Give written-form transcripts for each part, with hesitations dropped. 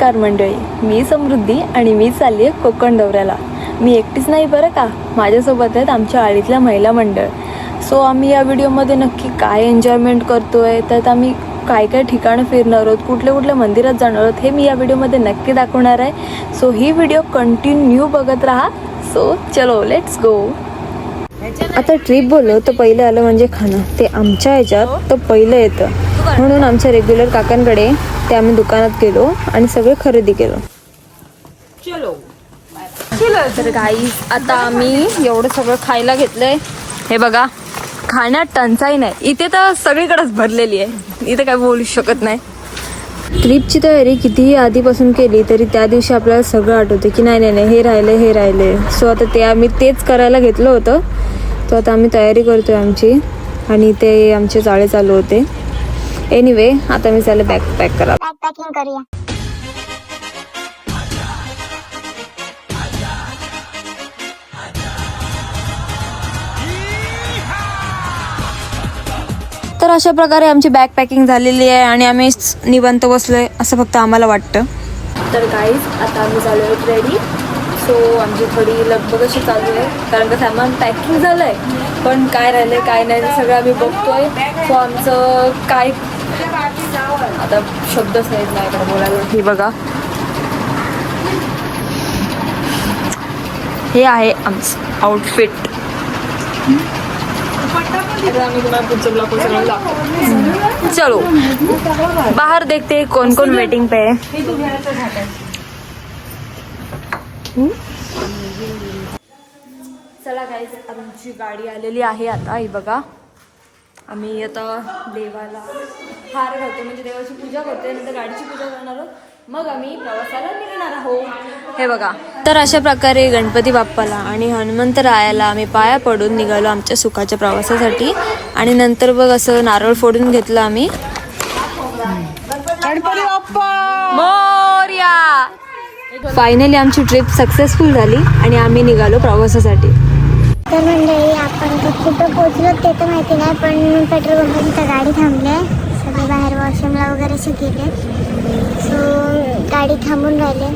नमस्कार मंडळी, मी समृद्धी आणि मी चालली आहे कोकण दौऱ्याला. मी एकटीच नाही बरं का, माझ्यासोबत आहेत आमच्या आळीतल्या महिला मंडळ. सो आम्ही या व्हिडिओमध्ये नक्की काय एन्जॉयमेंट करतो आहे, त्यात आम्ही काय काय ठिकाणं फिरणार आहोत, कुठल्या कुठल्या मंदिरात जाणार आहोत, हे मी या व्हिडिओमध्ये नक्की दाखवणार आहे. सो ही व्हिडिओ कंटिन्यू बघत राहा. सो चलो लेट्स गो. आता ट्रिप बोललो तर पहिलं आलं म्हणजे खाणं. ते आमच्या ह्याच्यात तर पहिलं येतं, म्हणून आमच्या रेग्युलर काकांकडे ते आम्ही दुकानात गेलो आणि सगळे खरेदी केलं. तर गाईज आता आम्ही एवढं सगळं खायला घेतलंय. हे बघा, खाण्यात टंचाई नाही, इथे तर सगळीकडेच भरलेली आहे, इथे काय बोलू शकत नाही. ट्रिपची तयारी कितीही आधीपासून केली तरी त्या दिवशी आपल्याला सगळं आठवते की नाही नाही हे राहिले. सो आता ते आम्ही तेच करायला घेतलं होतं. तो आता आम्ही तयारी करतोय आमची, आणि ते आमचे जाळे चालू होते. एनिवे आता मी चालले बॅग पॅक करा. पॅकिंग करूया. तर अशा प्रकारे आमची बॅग पॅकिंग झालेली आहे आणि आम्ही निवांत बसलोय असं फक्त आम्हाला वाटतं. तर गाईज आता आम्ही चालू आहेत रेडी. सो आमची थोडी लगबग अशी चालू आहे, कारण का सामान पॅकिंग झालं आहे, पण काय राहिलं आहे काय नाही ते सगळं आम्ही बघतोय. सो आमचं काय आता शब्दच नाहीत माझ्याकडे बोलायला. हे बघा, हे आहे आमचं आउटफिट. चलो बाहर देखते कौन कौन वेटिंग पे है. चला गाईज, आमची गाडी आलेली आहे आता. ही बघा, आम्ही आता देवाला हार घालतो, म्हणजे देवाची पूजा करतोय, नंतर गाडीची पूजा करणार आहोत, मग आम्ही प्रवासाला निघणार आहोत. हे बघा, तर अशा प्रकारे गणपती बाप्पाला आणि हनुमंतरायाला आम्ही पाया पडून निघालो आमच्या सुखाच्या प्रवासासाठी. आणि नंतर बघ असं नारळ फोडून घेतलं आम्ही. गणपती बाप्पा मोरया. फायनली आमची ट्रिप सक्सेसफुल झाली आणि आम्ही निघालो प्रवासासाठी. तर मंडळी, आपण कुठं पोहोचलो ते तर माहिती नाही, पण पेट्रोल पंपात गाडी थांबले, सगळे बाहेर वॉशरूमला वगैरे गेले. सो गाडी थांबून राहिले.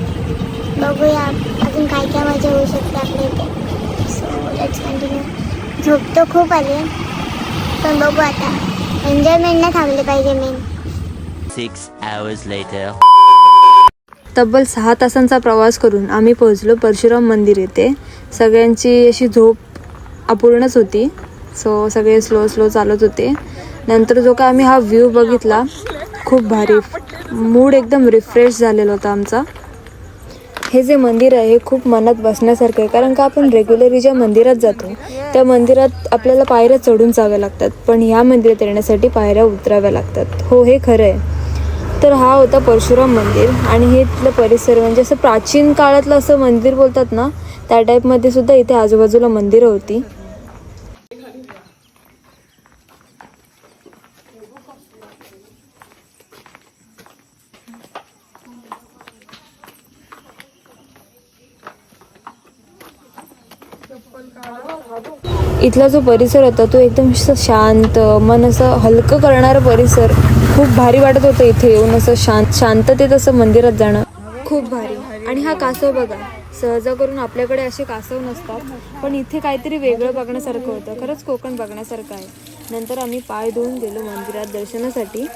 बघूया अजून काय काय मजा होऊ शकते आपल्या इथे. So let's continue. झोप तर खूप आली, पण बघू आता, एन्जॉयमेंट नाही थांबली पाहिजे मेन. 6 hours later. तब्बल 6 तासांचा प्रवास करून आम्ही पोहोचलो परशुराम मंदिर येथे. सगळ्यांची अशी झोप अपूर्णच होती. सो सगळे स्लो चालत होते. नंतर जो काय आम्ही हा व्ह्यू बघितला, खूप भारी, मूड एकदम रिफ्रेश झालेला होता आमचा. हे जे मंदिर आहे हे खूप मनात बसण्यासारखं आहे, कारण का आपण रेग्युलरली ज्या मंदिरात जातो त्या मंदिरात आपल्याला पायऱ्या चढून जाव्या लागतात, पण ह्या मंदिरात येण्यासाठी पायऱ्या उतराव्या लागतात. हो, हे खरं आहे. तर हा होता परशुराम मंदिर, आणि हे तिथलं परिसर म्हणजे असं प्राचीन काळातलं असं मंदिर बोलतात ना, त्या टाईपमध्ये सुद्धा इथे आजूबाजूला मंदिरं होती. इथला जो परिसर होता तो एकदम शांत, मन असं हलकं करणारा परिसर. खूप भारी वाटत होतं इथे येऊन, असं शांततेत असं मंदिरात जाणं खूप भारी. आणि हा कासव बघा, सहजा करून आपल्याकडे असे कासव नसतात, पण इथे काहीतरी वेगळं बघण्यासारखं होतं. खरंच कोकण बघण्यासारखं आहे. नंतर आम्ही पाय धुवून गेलो मंदिरात दर्शनासाठी.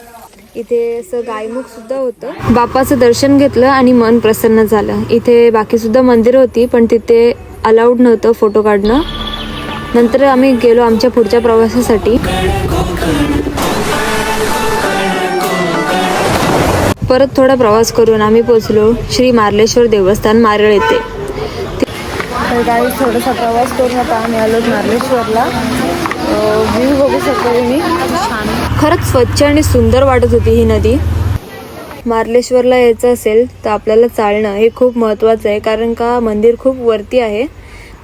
इथे असं गायमुख सुद्धा होतं. बाप्पाचं दर्शन घेतलं आणि मन प्रसन्न झालं. इथे बाकीसुद्धा मंदिरं होती, पण तिथे अलाउड नव्हतं फोटो काढणं. नंतर आम्ही गेलो आमच्या पुढच्या प्रवासासाठी. परत थोडा प्रवास करून आम्ही पोचलो श्री मार्लेश्वर देवस्थान मारळ येथे. तर काही थोडासा प्रवास करून आता आम्ही आलो मार्लेश्वरला. व्ह्यू बघू शकतो तुम्ही, खरंच स्वच्छ आणि सुंदर वाटत होती ही नदी. मार्लेश्वरला यायचं असेल तर आपल्याला चालणं हे खूप महत्त्वाचं आहे, कारण का मंदिर खूप वरती आहे.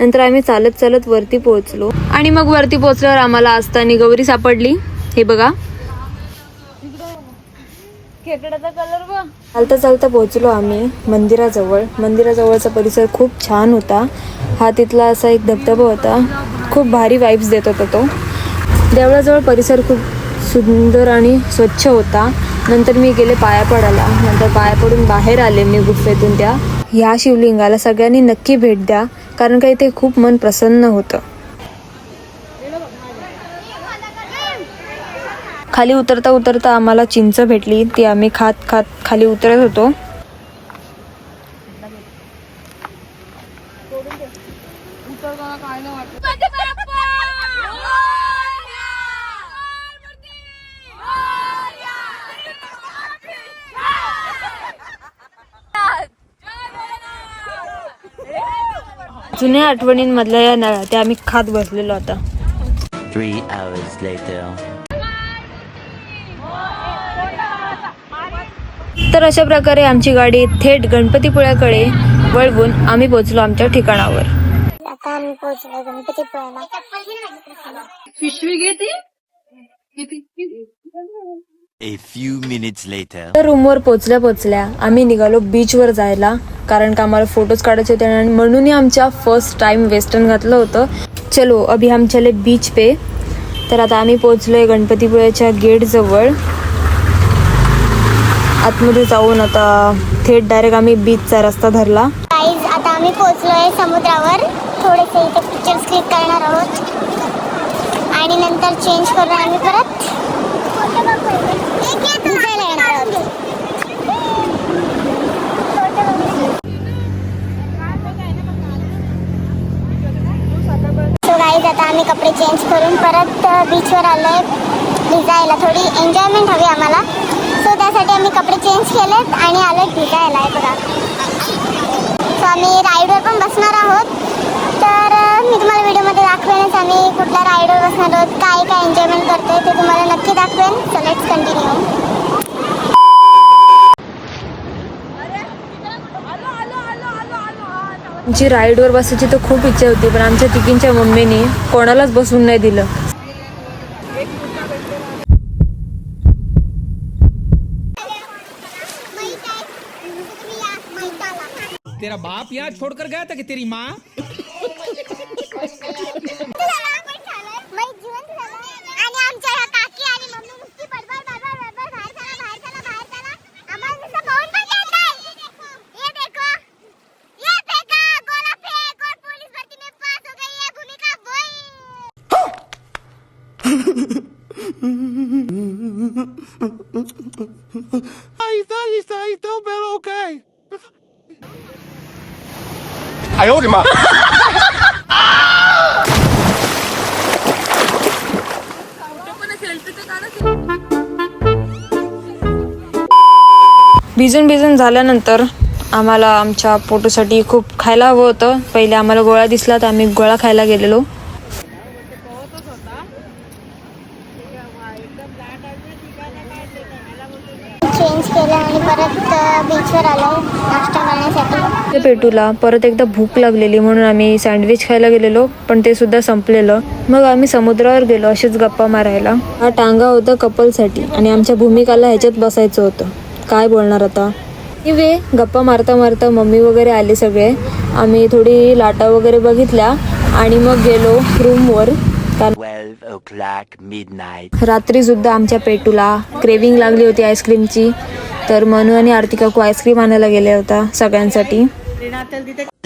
नंतर आम्ही चालत वरती पोहोचलो, आणि मग वरती पोहोचल्यावर आम्हाला असताना गौरी सापडली. हे बघा, खेकड्याचा कलर बघ. चालता पोहोचलो आम्ही मंदिराजवळ. मंदिराजवळचा परिसर खूप छान होता. हा तिथला असा एक धबधबा होता, खूप भारी वाईब्स देत होता तो. देवळाजवळ परिसर खूप सुंदर आणि स्वच्छ होता. नंतर मी गेले पाया पडायला. नंतर पाया पडून बाहेर आले मी गुफेतून. ह्या शिवलिंगाला सगळ्यांनी नक्की भेट द्या, कारण का इथे खूप मन प्रसन्न होतं. खाली उतरता उतरता आम्हाला चिंच भेटली, ती आम्ही खात खात खाली उतरत होतो. जुन्या आठवणींमधल्या या नळ्या त्या आम्ही खात बसलेलो आता. 3 hours later. तर अशा प्रकारे आमची गाडी थेट गणपतीपुळ्याकडे वळवून आम्ही पोहोचलो आमच्या ठिकाणावर. आता आम्ही पोहोचलो गणपतीपुळ्याला. A few minutes later. तर रूमवर पोचल्या आम्ही निघालो बीचवर जायला, कारण का आम्हाला फोटोज काढायचे होते आणि म्हणूनही आमच्या फर्स्ट टाइम वेस्टर्न घातलं होतं. चलो अभी हम चले बीच पे. तर आता आम्ही पोचलोय गणपतीपुळ्याच्या गेट जवळ. आतमध्ये जाऊन आता थेट डायरेक्ट आम्ही बीचचा रस्ता धरला. गाईज आता आम्ही पोहोचलोय समुद्रावर. थोडेसे इथे पिक्चर्स क्लिक करणार आहोत आणि नंतर चेंज करून आम्ही परत भिजायला येणार आहोत. सो गाईज आता आम्ही कपडे चेंज करून परत बीचवर आलोय भिजायला. थोडी एन्जॉयमेंट हवी आम्हाला, सो त्यासाठी आम्ही कपडे चेंज केलेत आणि आलोय भिजायला. आहे बघा. सो आम्ही राईडवर पण बसणार आहोत. तर मी तुम्हाला व्हिडिओमध्ये दाखवेनच आम्ही कुठल्या राईडवर बसणार आहोत, काय काय एन्जॉयमेंट करतोय ते तुम्हाला नक्की दाखवेन. So let's continue. आमची राईडवर बसायची तर खूप इच्छा होती, पण आमच्या तिघींच्या मम्मीनी कोणालाच बसून नाही दिलं. तेरा बाप यहाँ छोड़कर गया था कि तेरी माँ? Ahí está, pero okay. 哎呦我的妈！ भिजून झाल्यानंतर आम्हाला आमच्या फोटोसाठी खूप खायला हवं होतं. पहिले आम्हाला गोळा दिसला तर आम्ही गोळा खायला गेलेलो. चेंज केलं आणि परत बीचवर आलोय नाश्ता करण्यासाठी. पेटूला परत एकदा भूक लागलेली म्हणून आम्ही सँडविच खायला गेलेलो, पण ते सुद्धा संपलेलं. मग आम्ही समुद्रावर गेलो असेच गप्पा मारायला. हा टांगा होता कपलसाठी आणि आमच्या भूमिकाला ह्याच्यात बसायचं होतं. काय बोलणार आता. इवे गप्पा मारता मारता मम्मी वगैरे आले सगळे. आम्ही थोडी लाटा वगैरे बघितल्या आणि मग गेलो रूमवर. 12 o'clock midnight. रात्री सुद्धा आमच्या पेटूला क्रेविंग लागली होती आईस्क्रीमची, तर मनू आणि आरती काकू आईस्क्रीम आणायला गेल्या होत्या सगळ्यांसाठी.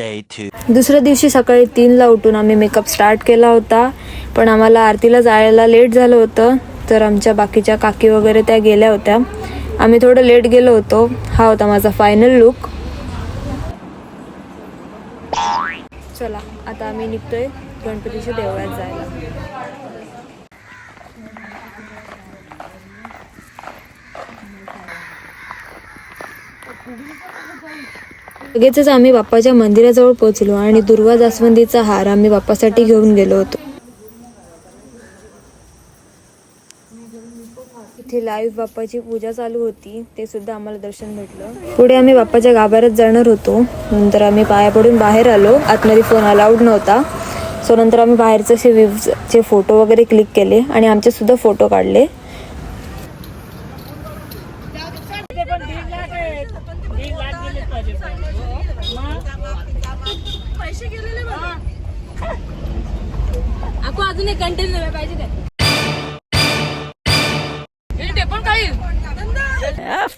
Day 2. दुसऱ्या दिवशी सकाळी 3ला उठून आम्ही मेकअप स्टार्ट केला होता, पण आम्हाला आरतीला जायला लेट झालं होतं. तर आमच्या बाकीच्या काकी वगैरे त्या गेल्या होत्या. आम्ही थोडं लेट गेलो होतो. हा होता माझा फायनल लुक. चला आता आम्ही निघतोय गणपतीच्या देवळात जायला. लगेचच आम्ही बाप्पाच्या मंदिराजवळ पोहोचलो आणि दुर्वा जास्वंदीचा हार आम्ही बाप्पासाठी घेऊन गेलो होतो. इथे लाईव्ह बाप्पाची पूजा चालू होती, ते सुद्धा आम्हाला दर्शन भेटलं. पुढे आम्ही बाप्पाच्या गाभाऱ्यात जाणार होतो. नंतर आम्ही पाया पडून बाहेर आलो. आतमध्ये फोन अलाउड नव्हता. सो नंतर आम्ही बाहेरचे असे व्ह्यूजचे फोटो वगैरे क्लिक केले आणि आमचे सुद्धा फोटो काढले. अजून एक कंटेन पाहिजे ते पण काही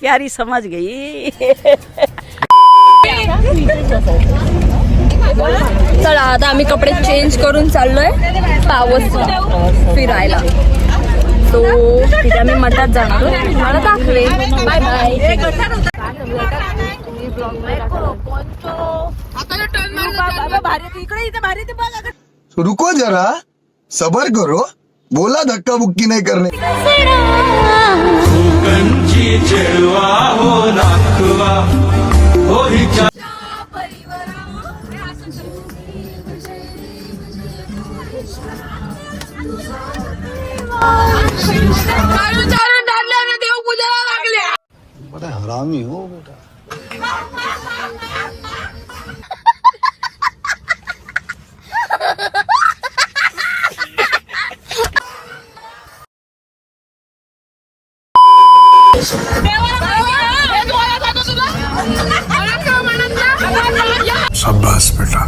प्यारी समझ गई. चला आता आम्ही कपडे चेंज करून चाललोय पावस फिरायला. सो तिथे आम्ही मठात जाणार आहोत. तुम्हाला दाखवे. Bye bye. रुको जरा सबर करो बोला धक्का बुक्की नहीं करने. बड़ा हरामी हो बेटा. शाबाश बेटा.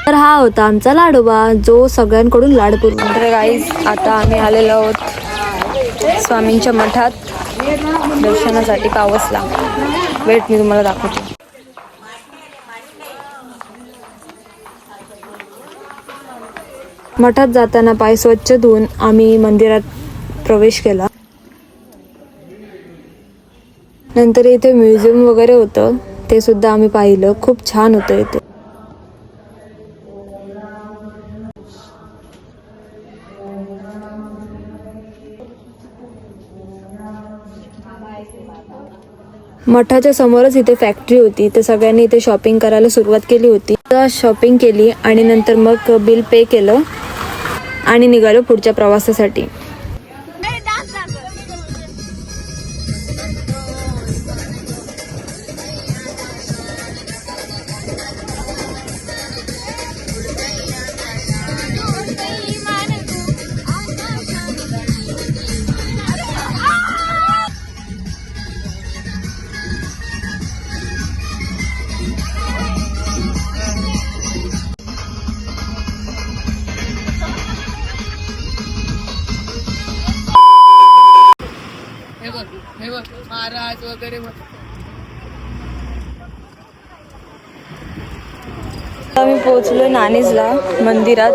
तर हा होता आमचा लाडोबा जो सगळ्यांकडून लाड पुरवून. तर गाईज आता आम्ही आलेलो आहोत स्वामींच्या मठात दर्शनासाठी पावसला. वेट मी तुम्हाला दाखवते. मठात जाताना पाय स्वच्छ धुवून आम्ही मंदिरात प्रवेश केला. नंतर इथे म्युझियम वगैरे होतं ते सुद्धा आम्ही पाहिलं. खूप छान होतं इथे. मठाच्या समोरच इथे फॅक्टरी होती. तर सगळ्यांनी इथे शॉपिंग करायला सुरुवात केली होती. शॉपिंग केली आणि नंतर मग बिल पे केलं आणि निघालो पुढच्या प्रवासासाठी. महाराज वगैरे आम्ही पोहोचलो नाणीजला मंदिरात.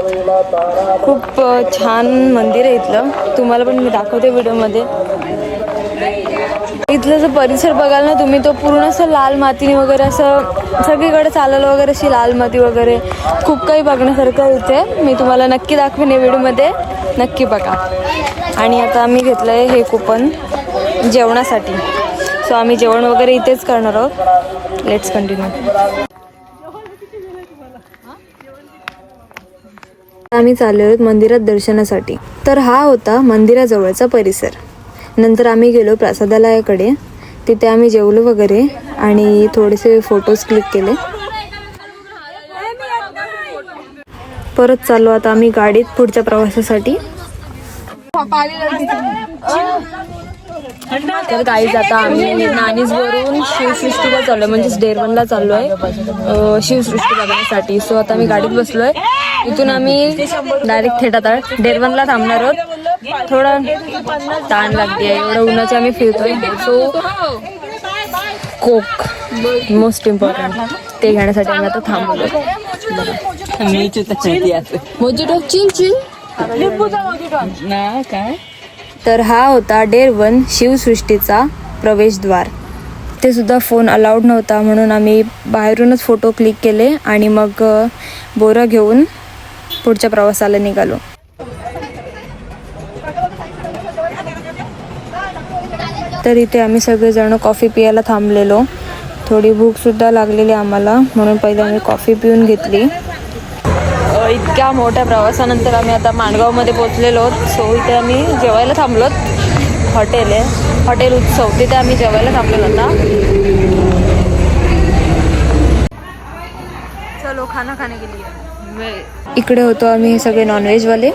खूप छान मंदिर आहे इथलं. तुम्हाला पण मी दाखवते व्हिडिओमध्ये. इथलं जो परिसर बघाल ना तुम्ही तो पूर्ण असं लाल मातीने वगैरे असं सगळीकडे चालायला वगैरे अशी लाल माती वगैरे खूप काही बघण्यासारखं आहे इथे. मी तुम्हाला नक्की दाखवेन या व्हिडिओमध्ये. नक्की बघा. आणि आता आम्ही घेतलं आहे हे कुपन जेवणासाठी. सो आम्ही जेवण वगैरे इथेच करणार आहोत. Let's continue. आम्ही चाललो आहोत मंदिरात दर्शनासाठी. तर हा होता मंदिराजवळचा परिसर. नंतर आम्ही गेलो प्रसादालयाकडे. तिथे आम्ही जेवलो वगैरे आणि थोडेसे फोटोज क्लिक केले. परत चाललो आता आम्ही गाडीत पुढच्या प्रवासासाठी. तर गाईज आता आम्ही नाणीजवरून शिवसृष्टीला चाललोय म्हणजेच डेरवनला चाललोय शिवसृष्टी बघण्यासाठी. सो आता आम्ही गाडीत बसलोय. इथून आम्ही डायरेक्ट थेट आता डेरवनला थांबणार आहोत. थोडा ताण लागते एवढं उन्हाचे आम्ही फिरतोय. सो कोक मोस्ट इम्पॉर्टंट ते घेण्यासाठी आम्ही आता थांबलो. मोजिटो चिल चिल ना काय. तर हा होता डेरवन शिवसृष्टीचा प्रवेशद्वार. ते सुद्धा फोन अलाउड नव्हता म्हणून आम्ही बाहेरूनच फोटो क्लिक केले आणि मग बोरं घेऊन पुढच्या प्रवासाला निघालो. तर इथे आम्ही सगळेजण कॉफी पियाला थांबलेलो. थोडी भूक सुद्धा लागलेली आम्हाला म्हणून पहिले आम्ही कॉफी पिऊन घेतली. इतक्या मोठ्या प्रवासानंतर आम्ही आता माणगावमध्ये पोचलेलो आहोत. सो इथे आम्ही जेवायला थांबलोत. हॉटेल आहे, हॉटेल उत्सव, तिथे आम्ही जेवायला थांबलेलो आता. चलो खाना खाने के लिए. इकडे होतो आम्ही हे सगळे नॉनव्हेजवाले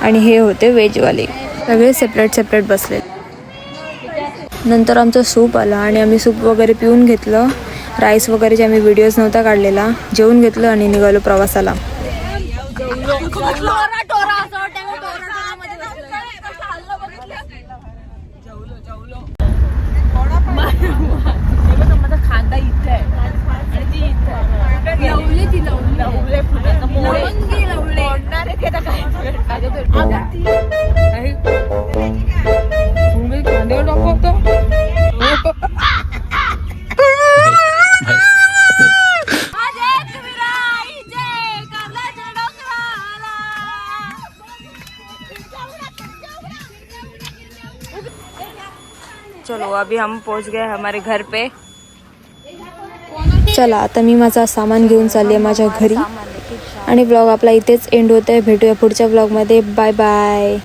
आणि हे होते व्हेजवाले, सगळे सेपरेट बसले. नंतर आमचा सूप आला आणि आम्ही सूप वगैरे पिऊन घेतलं. राईस वगैरेचे आम्ही व्हिडिओज नव्हता काढलेला. जेवून घेतलं आणि निघालो प्रवासाला. चलो अभी हम पहुंच गए हमारे घर पे. चला आता मी माझा सामान घेऊन चालले माझ्या घरी आणि ब्लॉग आपला इथेच एंड होत आहे. भेटूया पुढच्या ब्लॉगमध्ये. Bye bye.